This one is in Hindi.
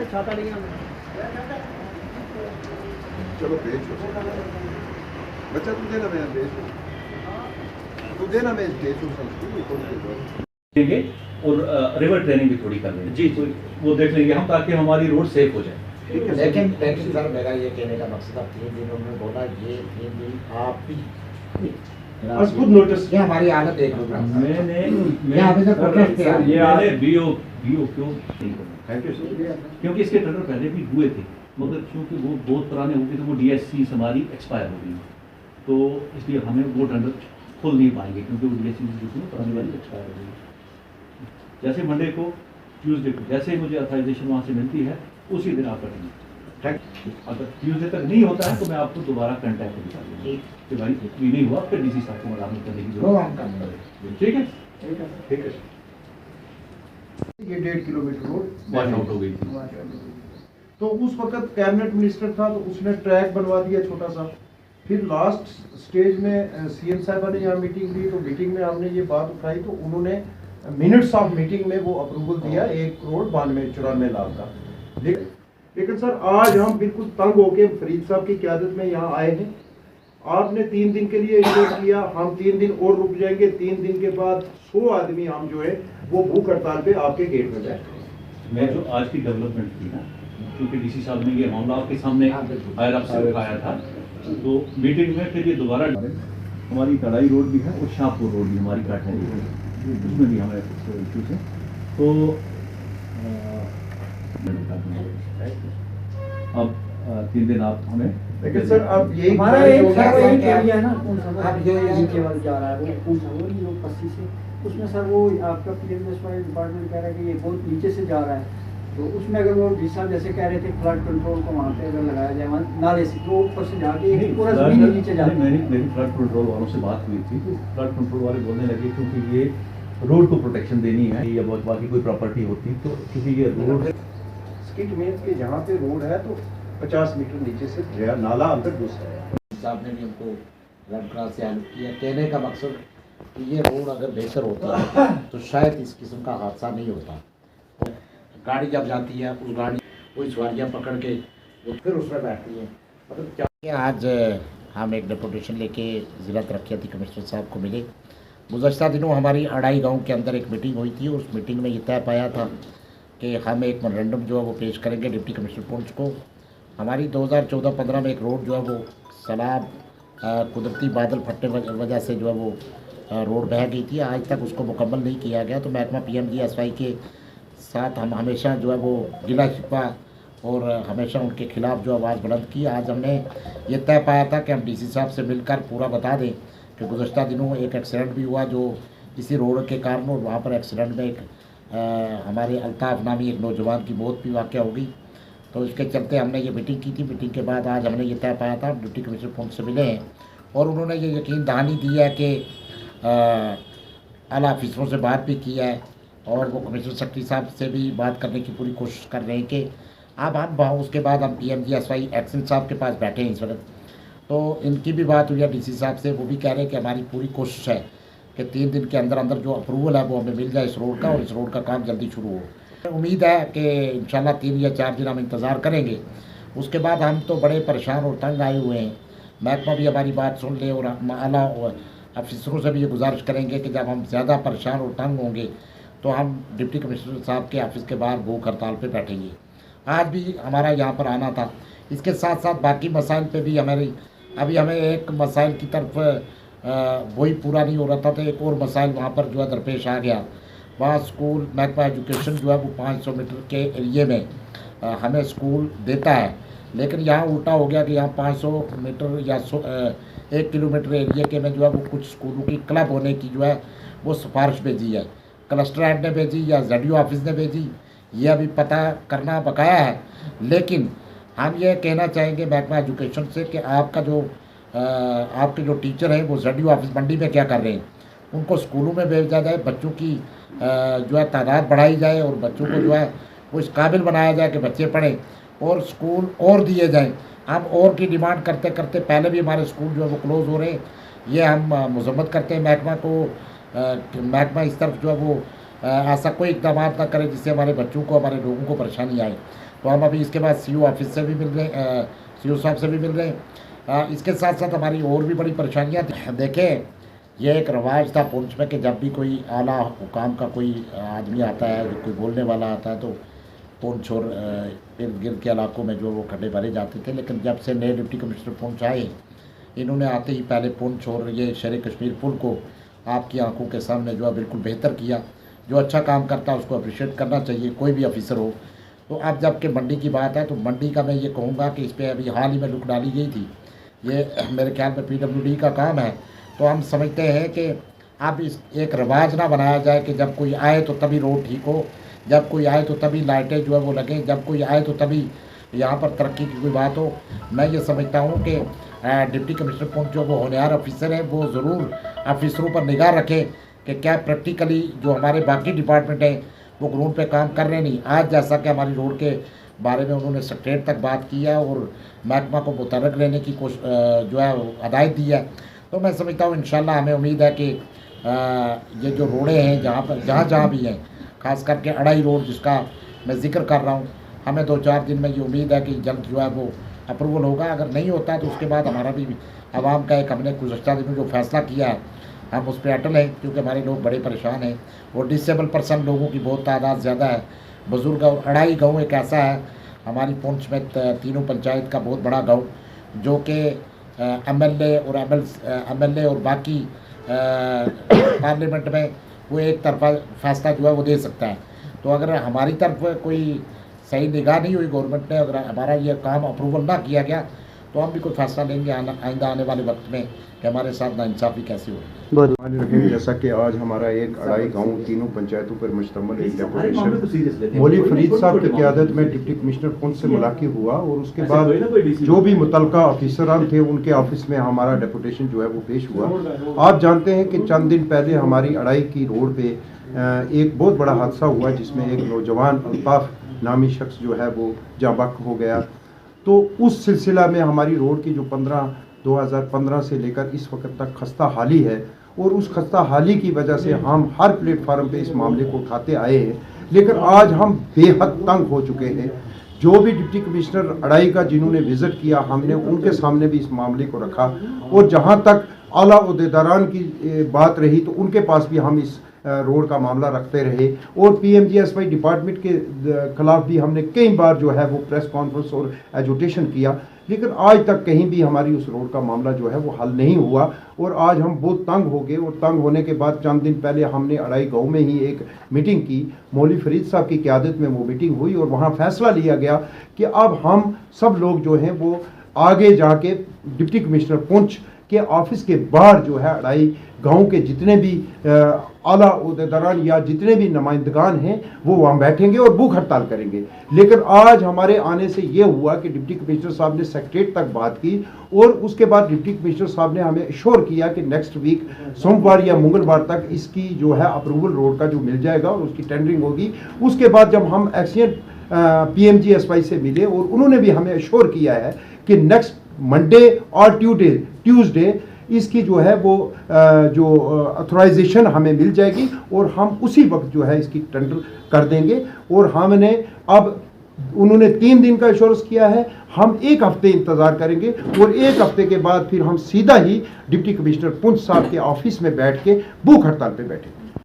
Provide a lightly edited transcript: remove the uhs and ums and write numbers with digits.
छाता नहीं चलो भेज बच्चा तू देना मैं भेज तू देना मैं भेज देंगे और रिवर ट्रेनिंग भी थोड़ी कर लेंगे जी तो वो देख लेंगे हम ताकि हमारी रोड सेफ हो जाए। लेकिन सर मेरा ये कहने का मकसद अब 3 दिनों में बोला ये 3 दिन आप भी खुद नोटिस ये हमारी हालत देख लो मैंने बीओ क्यों नहीं करना क्योंकि इसके टेंडर पहले भी हुए थे मगर क्योंकि वो बहुत पुराने हो गए तो वो DSC हमारी एक्सपायर हो गई तो इसलिए हमें वो टेंडर खोल नहीं पाएंगे क्योंकि वो DSC जो थी पुरानी वाली एक्सपायर हो गई। जैसे मंडे को ट्यूसडे को जैसे ही मुझे अथॉराइजेशन वहाँ से मिलती है उसी दिन आप करेंगे। अगर ट्यूसडे तक नहीं होता है तो मैं आपको दोबारा कॉन्टैक्ट भी कर दूँगा कि भाई ये नहीं हुआ फिर DC साहब को मदामत करने की जरूरत। ठीक है ये 1.5 किलोमीटर रोड वॉश आउट हो गई थी तो उस वक्त कैबिनेट मिनिस्टर था तो उसने ट्रैक बनवा दिया छोटा सा। फिर लास्ट स्टेज में CM साहबा ने यहाँ मीटिंग ली तो मीटिंग में हमने ये बात उठाई तो उन्होंने मिनट्स ऑफ मीटिंग में वो अप्रूवल दिया 1,92,94 लाख का। लेकिन सर आज हम बिल्कुल तंग होके फरीद साहब की क़यादत में यहाँ आए हैं। आपने 3 दिन के लिए इंतजार किया, हम 3 दिन और रुक जाएंगे। 3 दिन के बाद 100 आदमी हम जो है वो भूख हड़ताल पे आपके गेट में बैठे। मैं जो आज की डेवलपमेंट थी ना क्योंकि DC साहब ने ये मामला आपके सामने हायर अप से उठाया था तो मीटिंग में फिर ये दोबारा हमारी कड़ाई रोड भी है और शाहपुर रोड भी हमारी काटने है उसमें भी हमें इश्यूज है तो अब 3 दिन आप हमें लेकिन सर अब यही हमारा एक एरिया ना कौन सा अब जो ये केवल जा रहा है वो कौन सा वो जो 25 से उसमें सर वो आपका PMSY डिपार्टमेंट कह रहा है कि ये बहुत नीचे से जा रहा है तो उसमें अगर वो जिस साहब जैसे कह रहे थे फ्लड कंट्रोल को वहाँ पे अगर लगाया जाए वहाँ नाले से तो ऊपर से जाके पूरा जमीन नीचे जाती है। मेरी फ्लड कंट्रोल वालों से बात हुई थी तो फ्लड कंट्रोल वाले बोलने लगे क्योंकि ये रोड को प्रोटेक्शन देनी है या बहुत बाकी कोई प्रॉपर्टी होती तो क्योंकि ये रोड स्किट में के जहाँ पे रोड है तो 50 मीटर नीचे से गया नाला अंदर घुस गया। साहब ने भी हमको रेड क्रॉस से हेल्प किया। कहने का मकसद कि ये रोड अगर बेहतर होता तो शायद इस किस्म का हादसा नहीं होता। गाड़ी जब जाती है उस गाड़ी कोई सवारियाँ पकड़ के वो फिर उसमें बैठती हैं मतलब क्या। आज हम एक डेपुटेशन लेके ज़िला तरक्याती कमिश्नर साहब को मिले। गुज़श्ता दिनों हमारी अढ़ाई गांव के अंदर एक मीटिंग हुई थी। उस मीटिंग में ये तय पाया था कि हम एक मेमोरेंडम जो है वो पेश करेंगे डिप्टी कमिश्नर पुंछ को। हमारी 2014-15 में एक रोड जो है वो सैलाब कुदरती बादल फटने वजह से जो है वो रोड बह गई थी। आज तक उसको मुकम्मल नहीं किया गया तो महकमा PMGSY के साथ हम हमेशा जो है वो गिला शिकवा और हमेशा उनके खिलाफ जो आवाज़ बुलंद की। आज हमने ये तय पाया था कि हम DC साहब से मिलकर पूरा बता दें कि गुज़श्ता दिनों एक एक्सीडेंट भी हुआ जो इसी रोड के कारण और वहाँ पर एक्सीडेंट में एक हमारे अल्ताफ़ नामी एक नौजवान की मौत भी वाक़या हो गई। तो इसके चलते हमने ये मीटिंग की थी। मीटिंग के बाद आज हमने ये तय पाया था डिप्टी कमिश्नर पुंछ से मिले हैं और उन्होंने ये यकीन दहानी दी है कि आला अफसरों से बात भी की है और वो कमिश्नर सेक्रेटरी साहब से भी बात करने की पूरी कोशिश कर रहे हैं कि अब हम उसके बाद हम PMGSY एक्शन साहब के पास बैठे हैं इस वक्त। तो इनकी भी बात हुई है DC साहब से। वो भी कह रहे हैं कि हमारी पूरी कोशिश है कि 3 दिन के अंदर अंदर जो अप्रूवल है वो हमें मिल जाए इस रोड का और इस रोड का काम जल्दी शुरू हो। उम्मीद है कि इंशाल्लाह 3 या 4 दिन हम इंतज़ार करेंगे। उसके बाद हम तो बड़े परेशान और तंग आए हुए हैं। महकमा भी हमारी बात सुन ले और आला अफसरों से भी ये गुजारिश करेंगे कि जब हम ज़्यादा परेशान और तंग होंगे तो हम डिप्टी कमिश्नर साहब के ऑफिस के बाहर भूख हड़ताल पे बैठेंगे। आज भी हमारा यहाँ पर आना था। इसके साथ साथ बाकी मसाइल पे भी अभी हमें एक मसाइल की तरफ वही पूरा नहीं हो रहा था तो एक और मसाइल वहाँ पर जो है दरपेश आ गया। वहाँ स्कूल महकमा एजुकेशन जो है वो 500 मीटर के एरिए में हमें स्कूल देता है लेकिन यहाँ उल्टा हो गया कि यहाँ 500 मीटर या 1 किलोमीटर एरिया के में जो है वो कुछ स्कूलों की क्लब होने की जो है वो सिफारिश भेजी है। कलस्टर हेड ने भेजी या ZDO ऑफिस ने भेजी ये अभी पता करना बकाया है। लेकिन हम ये कहना चाहेंगे महकमा एजुकेशन से कि आपके जो टीचर हैं वो ZDO ऑफिस मंडी में क्या कर रहे हैं उनको स्कूलों में भेजा जाए। बच्चों की जो है तादाद बढ़ाई जाए और बच्चों को जो है वो इस काबिल बनाया जाए कि बच्चे पढ़ें और स्कूल और दिए जाएँ। हम और की डिमांड करते करते पहले भी हमारे स्कूल जो है वो क्लोज़ हो रहे हैं। ये हम मजम्मत करते हैं महकमा को। महकमा इस तरफ जो है वो ऐसा कोई इकदाम ना करें जिससे हमारे बच्चों को, हमारे लोगों को परेशानी आए। तो हम अभी इसके बाद सीओ ऑफिस से भी मिल रहे, सीओ साहब से भी मिल रहे हैं। इसके साथ साथ हमारी और भी बड़ी परेशानियाँ देखें, ये एक रवाज था पुंछ में कि जब भी कोई आला हुकाम का कोई आदमी आता है, कोई बोलने वाला आता है, तो पुंछ और इर्द गिर्द के इलाकों में जो वो खड्डे भरे जाते थे। लेकिन जब से नए डिप्टी कमिश्नर पुंछ आए, इन्होंने आते ही पहले पुंछ और ये शेर कश्मीर पुल को आपकी आंखों के सामने जो है बिल्कुल बेहतर किया। जो अच्छा काम करता है उसको अप्रिशिएट करना चाहिए, कोई भी ऑफिसर हो। तो अब जबकि मंडी की बात है, तो मंडी का मैं ये कहूँगा कि इस पर अभी हाल ही में रुक डाली गई थी। ये मेरे ख्याल में PWD का काम है। तो हम समझते हैं कि अब इस एक रिवाज ना बनाया जाए कि जब कोई आए तो तभी रोड ठीक हो, जब कोई आए तो तभी लाइटें जो है वो लगें, जब कोई आए तो तभी यहाँ पर तरक्की की कोई बात हो। मैं ये समझता हूँ कि डिप्टी कमिश्नर पुंछ जो वो होनहार ऑफिसर हैं, वो ज़रूर ऑफिसरों पर निगाह रखें कि क्या प्रैक्टिकली जो हमारे बाकी डिपार्टमेंट हैं वो ग्राउंड पे काम कर रहे नहीं। आज जैसा कि हमारी रोड के बारे में उन्होंने सेक्रेटरी तक बात की है और महकमा को मुतरक लेने की कोशिश जो है हदायत दी है। तो मैं समझता हूँ इंशाल्लाह हमें उम्मीद है कि ये जो रोडें हैं जहाँ भी हैं, ख़ास करके अड़ाई रोड जिसका मैं जिक्र कर रहा हूँ, हमें 2-4 दिन में ये उम्मीद है कि जल्द जो है वो अप्रूवल होगा। अगर नहीं होता है तो उसके बाद हमारा भी आवाम का एक हमने गुज़श्ता दिनों जो फैसला किया है हम उस पर अटल हैं, क्योंकि हमारे लोग बड़े परेशान हैं और डिसेबल पर्सन लोगों की बहुत तादाद ज़्यादा है। बुज़ुर्ग और अड़ाई गाँव एक ऐसा है हमारी पुंछ में तीनों पंचायत का बहुत बड़ा गाँव, जो कि MLA और बाकी पार्लियामेंट में वो एक तरफा फैसला जो है वो दे सकता है। तो अगर हमारी तरफ कोई सही निगाह नहीं हुई गवर्नमेंट ने, अगर हमारा ये काम अप्रूवल ना किया गया, तो हम भी कोई फैसला लेंगे आइंदा आने वाले वक्त में कि हमारे साथ नाइंसाफ़ी कैसी हो रही है। जैसा कि आज हमारा एक अड़ाई गाँव तीनों पंचायतों पर मुश्तमिल एक डेपुटेशन मौली फरीद साहब की क़यादत में डिप्टी कमिश्नर पुंछ से मुलाकात हुआ और उसके बाद जो भी मुतलका अफसरान थे उनके ऑफिस में हमारा डेपुटेशन जो है वो पेश हुआ। आप जानते हैं कि चंद दिन पहले हमारी अड़ाई की रोड पे एक बहुत बड़ा हादसा हुआ जिसमें एक नौजवान अल्ताफ नामी शख्स जो है वो जाँबक हो गया। तो उस सिलसिला में हमारी रोड की जो 2015 से लेकर इस वक्त तक खस्ता हाली है और उस खस्ता हाली की वजह से हम हर प्लेटफार्म पे इस मामले को उठाते आए हैं, लेकिन आज हम बेहद तंग हो चुके हैं। जो भी डिप्टी कमिश्नर अड़ाई का जिन्होंने विज़िट किया, हमने उनके सामने भी इस मामले को रखा और जहां तक आला ओहदेदारान की बात रही तो उनके पास भी हम इस रोड का मामला रखते रहे और PMGSY डिपार्टमेंट के खिलाफ भी हमने कई बार जो है वो प्रेस कॉन्फ्रेंस और एजुटेशन किया, लेकिन आज तक कहीं भी हमारी उस रोड का मामला जो है वो हल नहीं हुआ। और आज हम बहुत तंग हो गए और तंग होने के बाद चंद दिन पहले हमने अड़ाई गाँव में ही एक मीटिंग की। मौली फरीद साहब की क़यादत में वो मीटिंग हुई और वहाँ फैसला लिया गया कि अब हम सब लोग जो हैं वो आगे जाके डिप्टी कमिश्नर पुंछ के ऑफिस के बाहर जो है अड़ाई गाँव के जितने भी आला ओहदेदारान या जितने भी नुमाइंदगान हैं वो वहाँ बैठेंगे और भूख हड़ताल करेंगे। लेकिन आज हमारे आने से ये हुआ कि डिप्टी कमिश्नर साहब ने सेक्रेटरी तक बात की और उसके बाद डिप्टी कमिश्नर साहब ने हमें एश्योर किया कि नेक्स्ट वीक सोमवार या मंगलवार तक इसकी जो है अप्रूवल रोड का जो मिल जाएगा और उसकी टेंडरिंग होगी। उसके बाद जब हम एक्सीडेंट PMGSY से मिले और उन्होंने भी हमें एश्योर किया है कि नेक्स्ट मंडे और ट्यूसडे इसकी जो है वो जो ऑथराइजेशन हमें मिल जाएगी और हम उसी वक्त जो है इसकी टेंडर कर देंगे। और हमने अब उन्होंने 3 दिन का एश्योरेंस किया है, हम 1 हफ्ते इंतज़ार करेंगे और 1 हफ्ते के बाद फिर हम सीधा ही डिप्टी कमिश्नर पुंछ साहब के ऑफिस में बैठ के भूख हड़ताल पे बैठेंगे।